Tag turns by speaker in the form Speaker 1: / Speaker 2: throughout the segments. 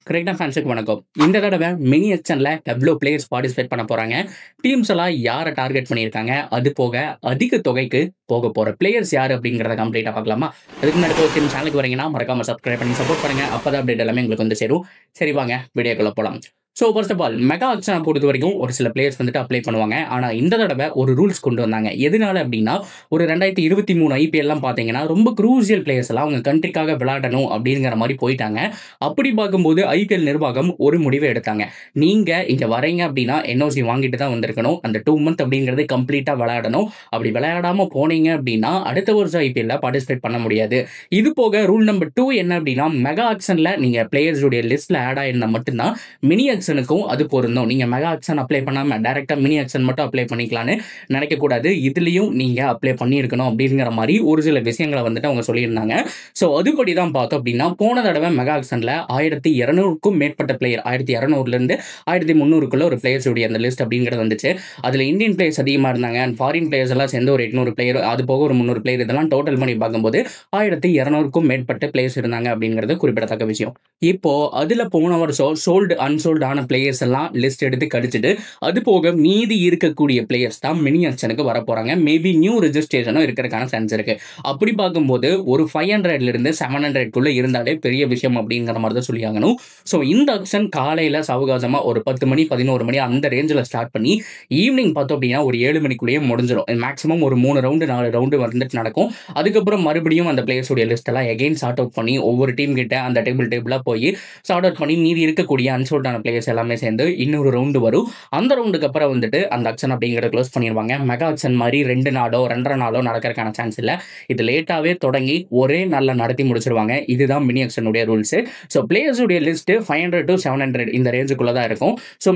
Speaker 1: கரெக்டா ஃபேன்ஸுக்கு வணக்கம். இந்த தடவை மினி எக்ஷன்ல எவ்வளோ பிளேயர்ஸ் பார்ட்டிசிபேட் பண்ண போறாங்க? டீம்ஸ் எல்லாம் யாரை டார்கெட் பண்ணியிருக்காங்க? அது போக அதிக தொகைக்கு போக போற பிளேயர்ஸ் யாரு அப்படிங்கிறத கம்ப்ளீட்டா பார்க்கலாமா? அதுக்கு முன்னாடி ஒரு சேனலுக்கு வரீங்கன்னா மறக்காம சப்ஸ்கிரைப் பண்ணி சப்போர்ட் பண்ணுங்க. அப்பதான் அப்டேட் எல்லாமே உங்களுக்கு வந்து சேரும். சரி வாங்க வீடியோக்குள்ள போலாம். So first of all mega ஆக்ஷனை பொறுத்த வரைக்கும் ஒரு சில பிளேயர்ஸ் வந்துட்டு அப்ளை பண்ணுவாங்க. ஆனால் இந்த தடவை ஒரு ரூல்ஸ் கொண்டு வந்தாங்க. எதனால அப்படின்னா ஒரு 2023 ஐபிஎல்லாம் பார்த்தீங்கன்னா ரொம்ப குரூசியல் பிளேயர்ஸ் எல்லாம் அவங்க கண்ட்ரிக்காக விளையாடணும் அப்படிங்கிற மாதிரி போயிட்டாங்க. அப்படி பார்க்கும்போது ஐபிஎல் நிர்வாகம் ஒரு முடிவை எடுத்தாங்க. நீங்க இங்க வரீங்க அப்படின்னா என்ஓசி வாங்கிட்டு தான் வந்திருக்கணும். அந்த 2 month அப்படிங்கிறது கம்ப்ளீட்டா விளையாடணும். அப்படி விளையாடாம போனீங்க அப்படின்னா அடுத்த வருஷம் ஐபிஎல்ல பார்ட்டிசிபேட் பண்ண முடியாது. இது போக ரூல் நம்பர் 2 என்ன அப்படின்னா மெகா ஆக்ஷன்ல நீங்க பிளேயர்ஸுடைய லிஸ்ட்ல ஆட் ஆயிருந்தா மட்டும்தான் மினி ஆக்ஷனுக்கும் அது பொருந்தும். நீங்க மெகா ஆக்ஷன் அப்ளை பண்ணாம டைரக்டா மினி ஆக்ஷன் மட்டும் அப்ளை பண்ணிக்கலாம்னு நினைக்க கூடாது. இதுலயும் நீங்க அப்ளை பண்ணியிருக்கணும் அப்படிங்கிற மாதிரி ஒரு சில விஷயங்களை வந்துட்டு அவங்க சொல்லியிருந்தாங்க. ஸோ அதுபடி தான் பார்த்தோம் அப்படின்னா போன தடவை மெகா ஆக்ஷன்ல 1200க்கும் மேற்பட்ட பிளேயர் 1200ல இருந்து 1300க்குள்ள ஒரு பிளேயர்ஸ் உடைய அந்த லிஸ்ட் அப்படிங்கிறது வந்துச்சு. அதுல இந்தியன் பிளேயர்ஸ் அதிகமா இருந்தாங்க அண்ட் ஃபாரின் பிளேயர்ஸ் எல்லாம் சேர்ந்து ஒரு 800 பிளேயர், அது போக ஒரு 300 பிளேயர், இதெல்லாம் டோட்டல் பண்ணி பார்க்கும்போது 1200க்கும் மேற்பட்ட பிளேயர்ஸ் இருந்தாங்க அப்படிங்கிறது குறிப்பிடத்தக்க விஷயம். இப்போ அதுல போன வருஷம் சோல்டு அன்சோல்டு ஆன பிளேயர்ஸ் எல்லாம் லிஸ்ட் எடுத்து கடிச்சிட்டு அது போக மீதி இருக்கக்கூடிய பிளேயர்ஸ் தான் மினி ஆக்ஷனுக்கு வர போறாங்க. மேபி நியூ ரெஜிஸ்ட்ரேஷனும் இருக்கிறதுக்கான சான்ஸ் இருக்கு. அப்படி பார்க்கும்போது ஒரு 500ல இருந்து 700க்குள்ள இருந்தாலே பெரிய விஷயம் அப்படிங்கிற மாதிரி தான் சொல்லி ஆகணும். ஸோ இந்த ஆக்ஷன் காலையில சாவகாசமா ஒரு 10 மணி 11 மணி அந்த ரேஞ்சில் ஸ்டார்ட் பண்ணி ஈவினிங் பார்த்தோம் அப்படின்னா ஒரு 7 மணிக்குள்ளேயே முடிஞ்சிடும். மேக்ஸிமம் ஒரு 3 ரவுண்டு 4 ரவுண்டு வந்துட்டு நடக்கும். அதுக்கப்புறம் மறுபடியும் அந்த பிளேயர்ஸ் உடைய லிஸ்ட் எல்லாம் எகைன் சார்ட் அவுட் பண்ணி ஒவ்வொரு டீம் கிட்ட அந்த டேபிளா போய் சார்ட் அவுட் பண்ணி மீதி இருக்கக்கூடிய அன்சோல்டான பிளேயர்ஸ் எல்லாமே சேர்ந்து இன்னொரு ரவுண்டு வரும். அந்த ரவுண்டுக்கு அப்புறம் வந்துட்டு அந்த ஆக்ஷன் அப்படிங்கிறத க்ளோஸ் பண்ணிடுவாங்க. மெகா ஆக்ஷன் மாதிரி 2 நாளோ 2.5 நாளோ நடக்கிறதுக்கான சான்ஸ் இல்லை. இது லேட்டாவே தொடங்கி ஒரே நாள்ல நடத்தி முடிச்சிருவாங்க. இதுதான் மினி ஆக்ஷனுடைய ரூல்ஸ். ஸோ பிளேயர்ஸ் உடைய லிஸ்ட் 500 to 700 இந்த ரேஞ்சுக்குள்ள தான் இருக்கும். ஸோ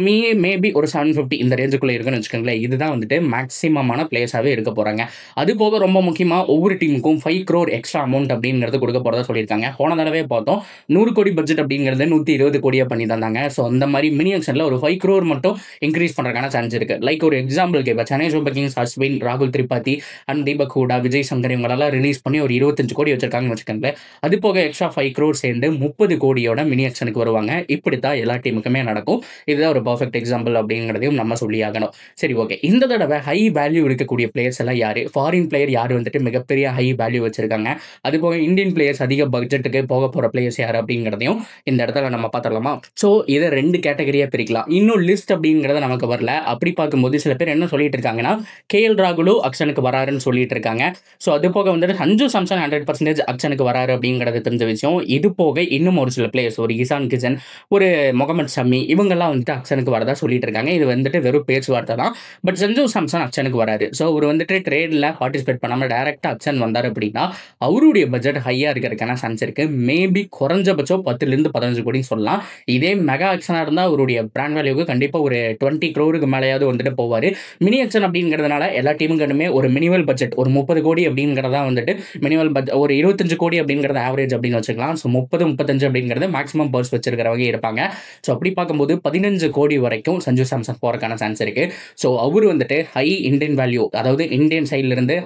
Speaker 1: மேபி ஒரு 750 இந்த ரேஞ்சுக்குள்ள இருக்குன்னு வச்சுக்கோங்களேன். இதுதான் வந்துட்டு மேக்ஸிமமான பிளேயர்ஸாவே இருக்க போறாங்க. அது போக ரொம்ப முக்கியமா ஒவ்வொரு டீமுக்கும் 5 crore எக்ஸ்ட்ரா அமௌண்ட் அப்படிங்கிறது கொடுக்க போறதா சொல்லியிருக்காங்க. போன தடவை பார்த்தோம் 100 கோடி பட்ஜெட் அப்படிங்கிறது 120 கோடியா பண்ணி தந்தாங்க. ஸோ அந்த மாதிரி மினி ஆக்ஷன்ல ஒரு 5 crore மட்டும் இன்க்ரீஸ் பண்றதுக்கான சான்ஸ் இருக்கு. லைக் ஒரு எக்ஸாம்பிளுக்கு இப்போ சென்னை சூப்பர் கிங்ஸ் அஸ்வின், ராகுல் திரிபாதி அண்ட் தீபக் ஹூடா, விஜய் சங்கர் இவங்களெல்லாம் ரிலீஸ் பண்ணி ஒரு 25 கோடி வச்சிருக்காங்கன்னு வச்சுக்கோங்களேன். அது போக எக்ஸ்ட்ரா 5 crore சேர்ந்து 30 கோடியோட மினி ஆக்ஷனுக்கு வருவாங்க. இப்படித்தான் எல்லா டீமுக்குமே நடக்கும். இதுதான் ஒரு பர்ஃபெக்ட் எக்ஸாம்பிள் அப்படிங்கிறதையும் நம்ம சொல்லி ஆகணும். சரி, ஓகே. இந்த தடவை ஹை வேல்யூ இருக்கக்கூடிய பிளேயர்ஸ் எல்லாம் யாரு? ஃபாரின் பிளேயர் யார் வந்துட்டு மிகப்பெரிய ஹை வேல்யூ வச்சிருக்காங்க? அது போக இந்தியன் பிளேயர்ஸ் அதிக பட்ஜெட்டுக்கு போக போற பிளேயர்ஸ் யார் அப்படிங்கிறதையும் இந்த இடத்துல நம்ம பார்த்துடலாமா? ஸோ இதை 2 கேட்டகரியா பிரிக்கலாம். இன்னும் லிஸ்ட் அப்படிங்கிறத நமக்கு வரல. அப்படி பார்க்கும்போது சில பேர் என்ன சொல்லிட்டு இருக்காங்கன்னா கேஎல் ராகுலு ஆக்ஷனுக்கு வராருன்னு சொல்லிட்டு இருக்காங்க. ஸோ அது போக வந்துட்டு சஞ்சு சாம்சன் 100% ஆக்ஷனுக்கு வராரு அப்படிங்கிறது தெரிஞ்ச விஷயம். இது போக இன்னும் ஒரு சில பிளேயர்ஸ், ஒரு இசான் கிஷன், ஒரு முகமது ஷமி, இவங்கெல்லாம் வந்துட்டு ஆக்ஷனுக்கு வரதா சொல்லிட்டு இருக்காங்க. இது வந்துட்டு வெறும் பேச்சுவார்த்தை தான். பட் சஞ்சு சாம்சன் ஆக்ஷனுக்கு வராரு. ஸோ அவர் வந்துட்டு ட்ரேட்ல பார்ட்டிசிபேட் பண்ணாமல் டைரக்டா ஆக்ஷன் வந்தார் அப்படின்னா அவருடைய பட்ஜெட் ஹையா இருக்கிறதுக்கான சான்ஸ் இருக்கு. மேபி குறைஞ்சபட்சம் 10 to 15 கோடி சொல்லலாம். இதே மெகா ஆக்ஷனா இருந்தா அவருடைய பிராண்ட் வேல்யூக்கு கண்டிப்பா ஒரு 20 crore மேலேயாவது வந்துட்டு போவாரு. மினி ஆக்ஷன் அப்படிங்கிறதுனால எல்லா டீமுக்குமே ஒரு மினிமல் பட்ஜெட் ஒரு 30 கோடி அப்படிங்கிறதா வந்துட்டு மினிமல் பட்ஜெட், ஒரு 25 கோடி அப்படிங்கிறது ஆவரேஜ் அப்படின்னு வச்சுக்கலாம். ஸோ 30-35 அப்படிங்கிறது மேக்ஸிமம் பர்ஸ் வச்சிருக்கிறவங்க இருப்பாங்க. ஸோ அப்படி பார்க்கும்போது 15 கோடி வரைக்கும் சஞ்சு சாம்சன் போறதுக்கான சான்ஸ் இருக்கு. ஸோ அவர் வந்துட்டு ஹை இந்தியன் வேல்யூ, அதாவது இந்தியன் சைட்ல இருந்து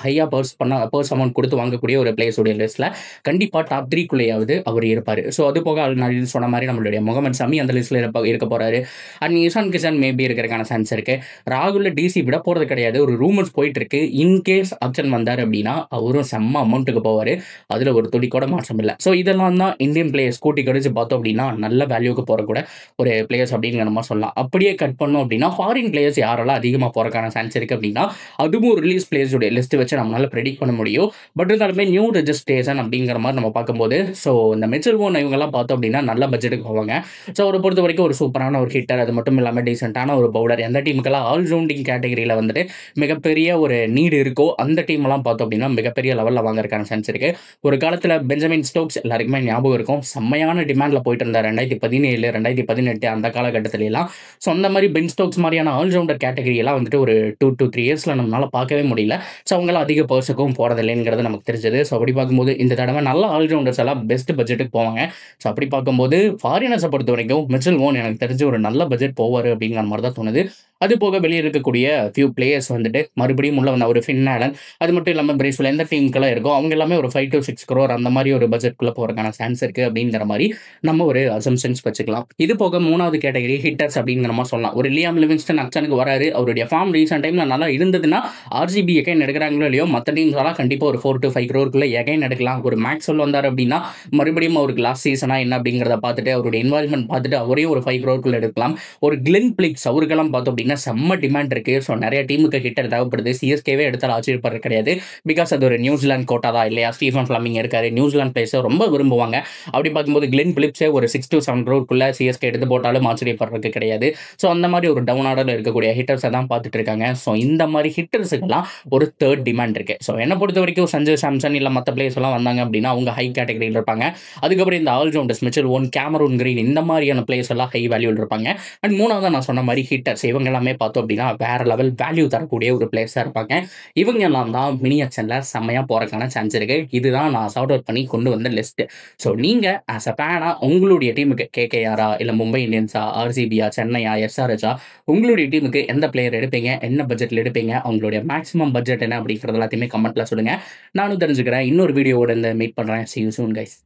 Speaker 1: ஹையா பர்ஸ் அமௌண்ட் கொடுத்து வாங்கக்கூடிய ஒரு பிளேயர்ஸ் உடைய லிஸ்ட்ல கண்டிப்பா டாப் 3க்குள்ளேயாவது அவர் இருப்பாரு. ஸோ அது போக நான் சொன்ன மாதிரி நம்மளுடைய முகமது ஷமி அந்த லிஸ்ட்ல இருக்க போறாரு. அண்ட் இசான் கிஷன் மேபி இருக்கிறதுக்கான சான்ஸ் இருக்கு. ராகுல் டிசி விட போறது கிடையாது. ஒரு ரூமர்ஸ் போயிட்டு இருக்கு. இன்கேஸ் ஆப்ஷன் வந்தார் அப்படின்னா அவரும் செம்ம அமௌண்ட்டுக்கு போவாரு. அதுல ஒரு துளி கூட மாற்றம் இல்லை. ஸோ இதெல்லாம் தான் இந்தியன் பிளேயர்ஸ் கூட்டி கடிச்சு பார்த்தோம் அப்படின்னா நல்ல வேல்யூக்கு போற கூட ஒரு பிளேயர்ஸ் அப்படிங்கிற நம்ம சொல்லலாம். அப்படியே கட் பண்ணோம் அப்படின்னா ஃபாரின் பிளேயர்ஸ் யாரெல்லாம் அதிகமாக போறதுக்கான சான்ஸ் இருக்கு அப்படின்னா அதுவும் ரிலீஸ் பிளேயர்ஸ் உடைய லிஸ்ட் வச்சு நம்மளால ப்ரெடிக்ட் பண்ண முடியும். பட் இருந்தாலுமே நியூ ரெஜிஸ்ட்ரேஷன் அப்படிங்கிற மாதிரி நம்ம பார்க்கும்போது ஸோ இந்த மிச்சல் வோன் இவங்கெல்லாம் பார்த்தோம் அப்படின்னா நல்ல பட்ஜெட்டுக்கு போவாங்க. ஸோ அவரை பொறுத்த வரைக்கும் ஒரு சூப்பரான ஒரு ஹிட்டர், அது மட்டும் இல்லாமல் டீசென்ட்டான ஒரு பவுலர். எந்த டீமுக்கெல்லாம் ஆல்ரவுண்டிங் கேட்டகரியில் வந்துட்டு மிகப்பெரிய ஒரு நீடு இருக்கோ அந்த டீம்லாம் பார்த்தோம் அப்படின்னா மிகப்பெரிய லெவலில் வாங்குறதுக்கான சான்ஸ் இருக்கு. ஒரு காலத்தில் பெஞ்சமின் ஸ்டோக்ஸ் எல்லாருக்குமே ஞாபகம் இருக்கும். செம்மையான டிமாண்டில் போயிட்டு இருந்தார் 2017 2018 அந்த காலகட்டத்தில எல்லாம். ஸோ அந்த மாதிரி பென் ஸ்டோக்ஸ் மாதிரியான ஆல்ரவுண்டர் கேட்டகரியெல்லாம் வந்துட்டு ஒரு 2 to 3 இயர்ஸில் நம்மளால பார்க்கவே முடியல. ஸோ அவங்களாம் அதிக பர்ஸுக்கும் போகிறதில்லைங்கிறது நமக்கு தெரிஞ்சது. ஸோ அப்படி பார்க்கும்போது இந்த தடவை நல்ல ஆல்ரவுண்டர்ஸ் எல்லாம் பெஸ்ட் பட்ஜெட்டுக்கு போவாங்க. ஸோ அப்படி பார்க்கும்போது ஃபாரினர்ஸை பொறுத்த வரைக்கும் மிச்சல் வோன் எனக்கு தெரிஞ்சு ஒரு நல்ல பட்ஜெட் போவார் அப்படிங்கிற மாதிரி தான் தோணுது. அது போக வெளியே இருக்கக்கூடிய ஃபியூ பிளேயர்ஸ் வந்துட்டு மறுபடியும் உள்ள வந்த ஒரு ஃபின் ஆலன், அது மட்டும் இல்லாம பிரேசில் எந்த டீமுக்கெல்லாம் இருக்கோ அவங்க எல்லாமே ஒரு 5 to 6 crore அந்த மாதிரி ஒரு பட்ஜெட்குள்ள போறதுக்கான சான்ஸ் இருக்கு அப்படிங்கிற மாதிரி நம்ம ஒரு அசம்ஷன்ஸ் வச்சுக்கலாம். இது போக 3வது கேட்டகரி ஹிட்டர்ஸ் அப்படிங்கிற மாதிரி சொல்லலாம். ஒரு லியாம் லிவிங்ஸ்டன் அக்ஷனுக்கு வராரு. அவருடைய ஃபார்ம் ரீசென்ட் டைம்ல நல்லா இருந்ததுன்னா ஆர்சிபி எகைன் எடுக்கிறாங்களோ இல்லையோ மற்ற டீம்ஸ் எல்லாம் கண்டிப்பா ஒரு 4 to 5 crore எகைன் எடுக்கலாம். ஒரு மேக்ஸ்வெல் வந்தார் அப்படின்னா மறுபடியும் அவருக்கு லாஸ்ட் சீசனா என்ன அப்படிங்கிறத பார்த்துட்டு அவருடைய இன்வால்மெண்ட் பார்த்துட்டு அவரே ஒரு 5 crore எடுக்கலாம். ஒரு கிளென் பிளிக்ஸ் அவருக்கெல்லாம் பார்த்தோம் அப்படின்னா செம்ம டிமாண்ட் இருக்கு. ஸோ நிறைய டீமுக்கு ஹிட்டர் தேவைப்படுது. சிஎஸ்கேவே எடுத்தால் ஆச்சரியப்படுறது கிடையாது. பிகாஸ் அது ஒரு நியூசிலாந்து கோட்டா தான் இல்லையா. ஸ்டீஃபன் ஃபிளமிங் இருக்காரு. நியூசிலாந்து பிளேயர்ஸை ரொம்ப விரும்புவாங்க. அப்படி பார்க்கும்போது கிளென் பிலிப்ஸே ஒரு 6 to 7 crore சிஎஸ்கே எடுத்து போட்டாலும் ஆச்சரியப்படுறதுக்கு கிடையாது. ஸோ அந்த மாதிரி ஒரு டவுன் ஆர்டரில் இருக்கக்கூடிய ஹிட்டர்ஸை தான் பார்த்துட்டு இருக்காங்க. ஸோ இந்த மாதிரி ஹிட்டர்ஸுக்கெல்லாம் ஒரு தேர்ட் டிமாண்ட் இருக்கு. ஸோ என்னை பொறுத்த வரைக்கும் சஞ்சு சாம்சன் இல்லை மற்ற பிளேயர்ஸ் எல்லாம் வந்தாங்க அப்படின்னா அவங்க ஹை கேட்டகரியில் இருப்பாங்க. அதுக்கப்புறம் இந்த allrounders Mitchell Owen, Cameron Green இந்த மாதிரியான பிளேயர்ஸ் எல்லாம் ஹை வேல்யூவில் இருப்பாங்க. அண்ட் 3வது நான் சொன்ன மாதிரி ஹிட்டர்ஸ் இவங்க எல்லாமே பார்த்தோம் அப்படின்னா வேற லெவல் வேல்யூ தரக்கூடிய ஒரு பிளேயர்ஸாக இருப்பாங்க. இவங்க எல்லாம் தான் மினி ஆக்ஷனில் செம்மையாக போகிறதுக்கான சான்ஸ் இருக்கு. இதுதான் நான் சார்ட் அவுட் பண்ணி கொண்டு வந்த லிஸ்ட். ஸோ நீங்கள் ஆஸ் அ ஃபேனா உங்களுடைய டீமுக்கு கேகேஆரா இல்லை மும்பை இந்தியன்ஸா, ஆர்சிபியா, சென்னையா, எஸ்ஆர்எச்சா உங்களுடைய டீமுக்கு எந்த பிளேயர் எடுப்பீங்க, என்ன பட்ஜெட்டில் எடுப்பீங்க, அவங்களுடைய மேக்ஸிமம் பட்ஜெட் என்ன அப்படிங்கிறது எல்லாத்தையுமே கமெண்ட்ல சொல்லுங்க. நானும் தெரிஞ்சுக்கிறேன். இன்னொரு வீடியோவோட மீட் பண்ணுறேன். See you soon guys.